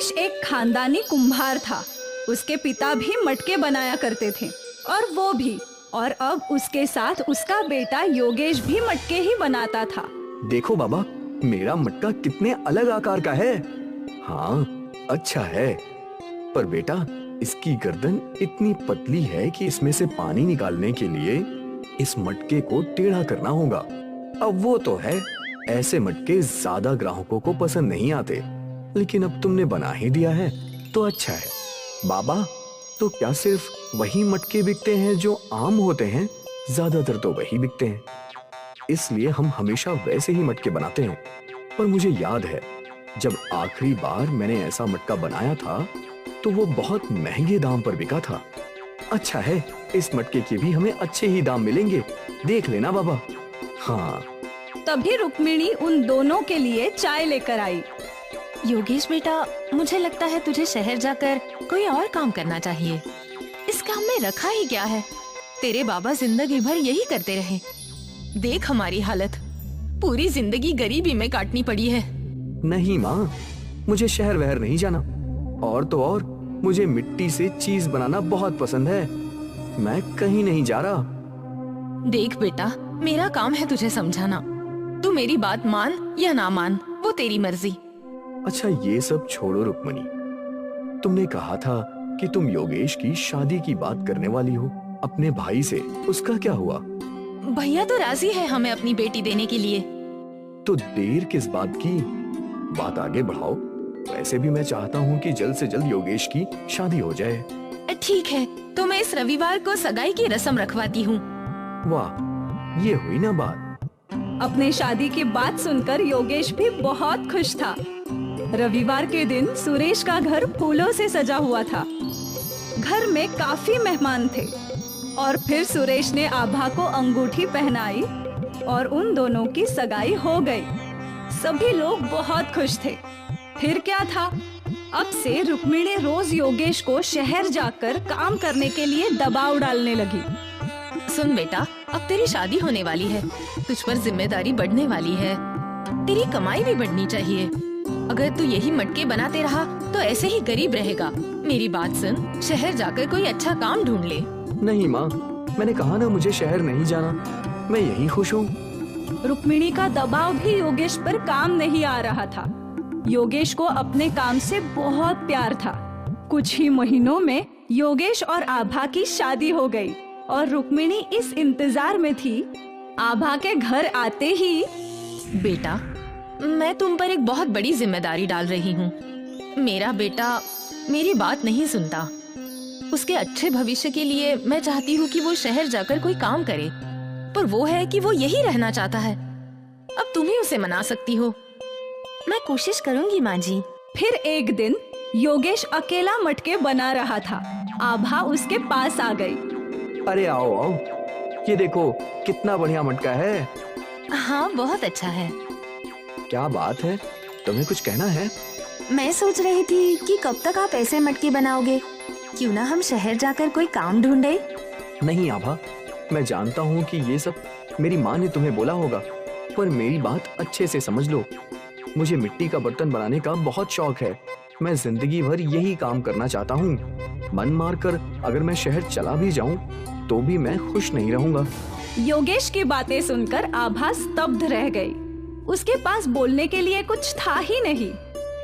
योगेश एक खानदानी कुम्हार था। उसके पिता भी मटके बनाया करते थे और वो भी, और अब उसके साथ उसका बेटा योगेश भी मटके ही बनाता था। देखो बाबा, मेरा मटका कितने अलग आकार का है। हाँ, अच्छा है, पर बेटा इसकी गर्दन इतनी पतली है कि इसमें से पानी निकालने के लिए इस मटके को टेढ़ा करना होगा। अब वो तो है, ऐसे मटके ज्यादा ग्राहकों को पसंद नहीं आते, लेकिन अब तुमने बना ही दिया है तो अच्छा है। बाबा, तो क्या सिर्फ वही मटके बिकते हैं जो आम होते हैं? ज्यादातर तो वही बिकते हैं, इसलिए हम हमेशा वैसे ही मटके बनाते हैं। पर मुझे याद है, जब आखिरी बार मैंने ऐसा मटका बनाया था तो वो बहुत महंगे दाम पर बिका था। अच्छा है, इस मटके के भी हमें अच्छे ही दाम मिलेंगे, देख लेना बाबा। हाँ। तभी रुक्मिणी उन दोनों के लिए चाय लेकर आई। योगेश बेटा, मुझे लगता है तुझे शहर जाकर कोई और काम करना चाहिए। इस काम में रखा ही क्या है? तेरे बाबा जिंदगी भर यही करते रहे। देख हमारी हालत, पूरी जिंदगी गरीबी में काटनी पड़ी है। नहीं माँ, मुझे शहर वहर नहीं जाना, और तो और मुझे मिट्टी से चीज बनाना बहुत पसंद है। मैं कहीं नहीं जा रहा। देख बेटा, मेरा काम है तुझे समझाना। तू मेरी बात मान या ना मान, वो तेरी मर्जी। अच्छा, ये सब छोड़ो रुक्मणी, तुमने कहा था कि तुम योगेश की शादी की बात करने वाली हो अपने भाई से, उसका क्या हुआ? भैया तो राजी है हमें अपनी बेटी देने के लिए। तो देर किस बात की, बात आगे बढ़ाओ। वैसे भी मैं चाहता हूँ कि जल्द से जल्द योगेश की शादी हो जाए। ठीक है, तो मैं इस रविवार को सगाई की रस्म रखवाती हूँ। वाह, ये हुई ना बात। अपने शादी की बात सुनकर योगेश भी बहुत खुश था। रविवार के दिन सुरेश का घर फूलों से सजा हुआ था। घर में काफी मेहमान थे और फिर सुरेश ने आभा को अंगूठी पहनाई और उन दोनों की सगाई हो गई। सभी लोग बहुत खुश थे। फिर क्या था, अब से रुक्मिणी रोज योगेश को शहर जाकर काम करने के लिए दबाव डालने लगी। सुन बेटा, अब तेरी शादी होने वाली है, तुझ पर जिम्मेदारी बढ़ने वाली है, तेरी कमाई भी बढ़नी चाहिए। अगर तू यही मटके बनाते रहा तो ऐसे ही गरीब रहेगा। मेरी बात सुन, शहर जाकर कोई अच्छा काम ढूंढ ले। नहीं माँ, मैंने कहा ना मुझे शहर नहीं जाना, मैं यही खुश हूँ। रुक्मिणी का दबाव भी योगेश पर काम नहीं आ रहा था। योगेश को अपने काम से बहुत प्यार था। कुछ ही महीनों में योगेश और आभा की शादी हो गई और रुक्मिणी इस इंतजार में थी आभा के घर आते ही। बेटा, मैं तुम पर एक बहुत बड़ी जिम्मेदारी डाल रही हूँ। मेरा बेटा मेरी बात नहीं सुनता। उसके अच्छे भविष्य के लिए मैं चाहती हूँ कि वो शहर जाकर कोई काम करे, पर वो है कि वो यही रहना चाहता है। अब तुम ही उसे मना सकती हो। मैं कोशिश करूंगी माँ जी। फिर एक दिन योगेश अकेला मटके बना रहा था। आभा उसके पास आ गई। अरे आओ आओ, ये देखो कितना बढ़िया मटका है। हाँ, बहुत अच्छा है। क्या बात है, तुम्हें कुछ कहना है? मैं सोच रही थी कि कब तक आप ऐसे मटके बनाओगे? क्यों ना हम शहर जाकर कोई काम ढूंढे? नहीं आभा, मैं जानता हूँ कि ये सब मेरी माँ ने तुम्हें बोला होगा, पर मेरी बात अच्छे से समझ लो। मुझे मिट्टी का बर्तन बनाने का बहुत शौक है। मैं जिंदगी भर यही काम करना चाहता हूँ। मन मारकर अगर मैं शहर चला भी जाऊँ तो भी मैं खुश नहीं रहूँगा। योगेश की बातें सुनकर आभा स्तब्ध रह गई। उसके पास बोलने के लिए कुछ था ही नहीं।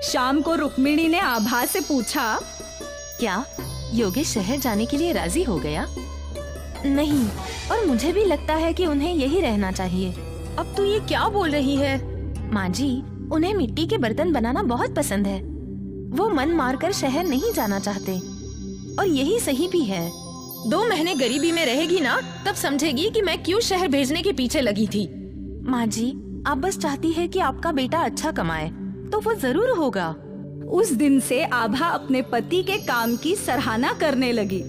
शाम को रुक्मिणी ने आभा से पूछा, क्या योगेश शहर जाने के लिए राजी हो गया? नहीं, और मुझे भी लगता है कि उन्हें यही रहना चाहिए। अब तू ये क्या बोल रही है? माँ जी, उन्हें मिट्टी के बर्तन बनाना बहुत पसंद है। वो मन मारकर शहर नहीं जाना चाहते, और यही सही भी है। 2 महीने गरीबी में रहेगी ना, तब समझेगी कि मैं क्यों शहर भेजने के पीछे लगी थी। माँ जी, आप बस चाहती है कि आपका बेटा अच्छा कमाए, तो वो जरूर होगा। उस दिन से आभा अपने पति के काम की सराहना करने लगी।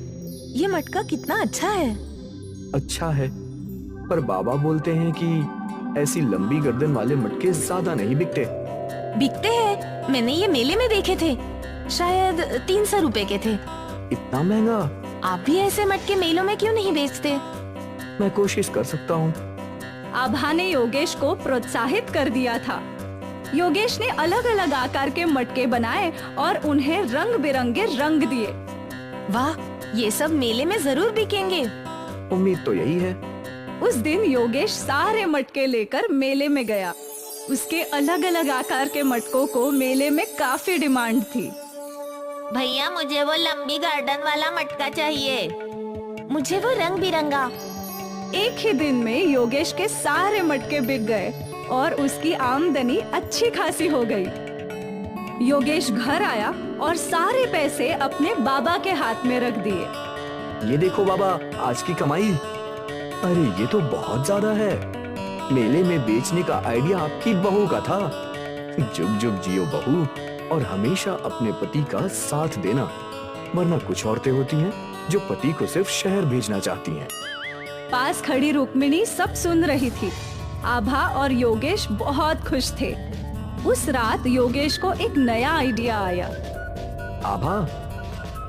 ये मटका कितना अच्छा है। अच्छा है, पर बाबा बोलते हैं कि ऐसी लंबी गर्दन वाले मटके ज्यादा नहीं बिकते। बिकते हैं, मैंने ये मेले में देखे थे। शायद 300 रुपए के थे। इतना महंगा? आप भी ऐसे मटके मेलों में क्यों नहीं बेचते? मैं कोशिश कर सकता हूँ। आभा ने योगेश को प्रोत्साहित कर दिया था। योगेश ने अलग अलग आकार के मटके बनाए और उन्हें रंग बिरंगे रंग दिए। वाह, ये सब मेले में जरूर बिकेंगे। उम्मीद तो यही है। उस दिन योगेश सारे मटके लेकर मेले में गया। उसके अलग अलग आकार के मटकों को मेले में काफी डिमांड थी। भैया मुझे वो लंबी गार्डन वाला मटका चाहिए। मुझे वो रंग बिरंगा। एक ही दिन में योगेश के सारे मटके बिक गए और उसकी आमदनी अच्छी खासी हो गई। योगेश घर आया और सारे पैसे अपने बाबा के हाथ में रख दिए। ये देखो बाबा, आज की कमाई। अरे ये तो बहुत ज्यादा है। मेले में बेचने का आइडिया आपकी बहू का था। जुग जुग जियो बहू, और हमेशा अपने पति का साथ देना, वरना कुछ औरतें होती हैं जो पति को सिर्फ शहर भेजना चाहती हैं। पास खड़ी रुक्मिणी सब सुन रही थी। आभा और योगेश बहुत खुश थे। उस रात योगेश को एक नया आइडिया आया। आभा,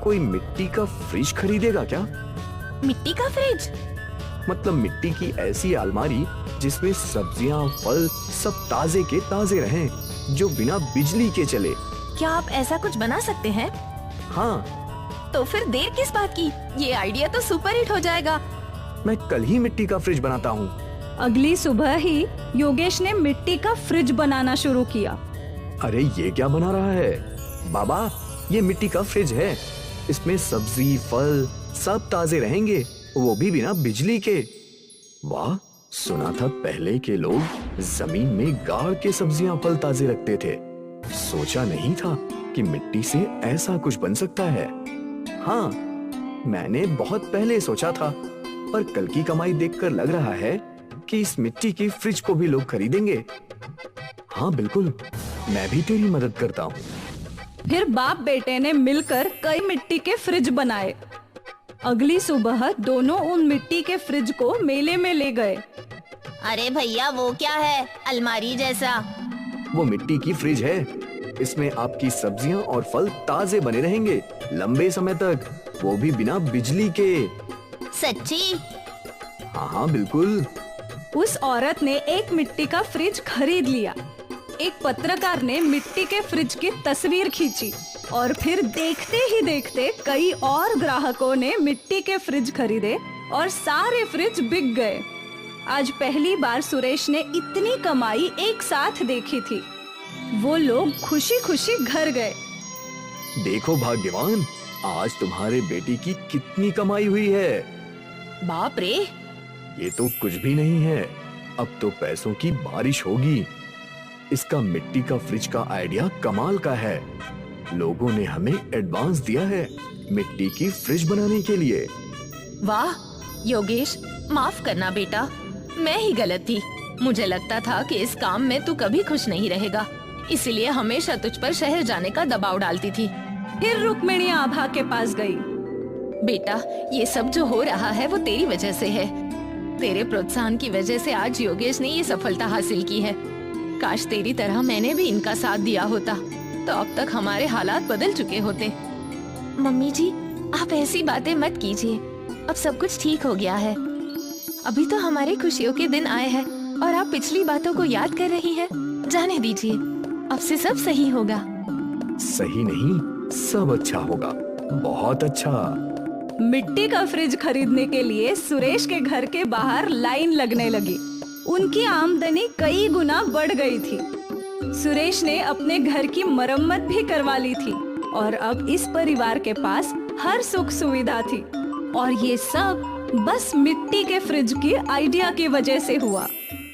कोई मिट्टी का फ्रिज खरीदेगा क्या? मिट्टी का फ्रिज? मतलब मिट्टी की ऐसी अलमारी जिसमें सब्जियां, फल सब ताजे के ताजे रहें, जो बिना बिजली के चले। क्या आप ऐसा कुछ बना सकते हैं? हाँ, तो फिर देर किस बात की? ये आइडिया तो सुपर हिट हो जाएगा। मैं कल ही मिट्टी का फ्रिज बनाता हूँ। अगली सुबह ही योगेश ने मिट्टी का फ्रिज बनाना शुरू किया। अरे ये क्या बना रहा है? बाबा, ये मिट्टी का फ्रिज है। इसमें सब्जी, फल सब ताजे रहेंगे, वो भी बिना बिजली के। वाह, सुना था पहले के लोग जमीन में गाड़ के सब्जियां, फल ताजे रखते थे। सोचा नहीं था कि मिट्टी से ऐसा कुछ बन सकता है। हाँ, मैंने बहुत पहले सोचा था, पर कल की कमाई देखकर लग रहा है कि इस मिट्टी की फ्रिज को भी लोग खरीदेंगे। हाँ बिल्कुल, मैं भी तेरी मदद करता हूँ। फिर बाप बेटे ने मिलकर कई मिट्टी के फ्रिज बनाए। अगली सुबह दोनों उन मिट्टी के फ्रिज को मेले में ले गए। अरे भैया वो क्या है, अलमारी जैसा? वो मिट्टी की फ्रिज है। इसमें आपकी सब्जियां और फल ताजे बने रहेंगे लंबे समय तक, वो भी बिना बिजली के। सच्ची? हाँ बिल्कुल। उस औरत ने एक मिट्टी का फ्रिज खरीद लिया। एक पत्रकार ने मिट्टी के फ्रिज की तस्वीर खींची और फिर देखते ही देखते कई और ग्राहकों ने मिट्टी के फ्रिज खरीदे और सारे फ्रिज बिक गए। आज पहली बार सुरेश ने इतनी कमाई एक साथ देखी थी। वो लोग खुशी खुशी घर गए। देखो भाग्यवान, आज तुम्हारे बेटी की कितनी कमाई हुई है। बाप रे, ये तो कुछ भी नहीं है, अब तो पैसों की बारिश होगी। इसका मिट्टी का फ्रिज का आइडिया कमाल का है। लोगों ने हमें एडवांस दिया है मिट्टी की फ्रिज बनाने के लिए। वाह योगेश, माफ करना बेटा, मैं ही गलत थी। मुझे लगता था कि इस काम में तू कभी खुश नहीं रहेगा, इसीलिए हमेशा तुझ पर शहर जाने का दबाव डालती थी। फिर रुक्मिणी आभा के पास गई। बेटा, ये सब जो हो रहा है वो तेरी वजह से है। तेरे प्रोत्साहन की वजह से आज योगेश ने ये सफलता हासिल की है। काश तेरी तरह मैंने भी इनका साथ दिया होता, तो अब तक हमारे हालात बदल चुके होते। मम्मी जी, आप ऐसी बातें मत कीजिए। अब सब कुछ ठीक हो गया है। अभी तो हमारे खुशियों के दिन आए हैं और आप पिछली बातों को याद कर रही हैं। जाने दीजिए, अब से सब सही होगा। सही नहीं, सब अच्छा होगा, बहुत अच्छा। मिट्टी का फ्रिज खरीदने के लिए सुरेश के घर के बाहर लाइन लगने लगी। उनकी आमदनी कई गुना बढ़ गई थी। सुरेश ने अपने घर की मरम्मत भी करवा ली थी और अब इस परिवार के पास हर सुख सुविधा थी। और ये सब बस मिट्टी के फ्रिज की आइडिया की वजह से हुआ।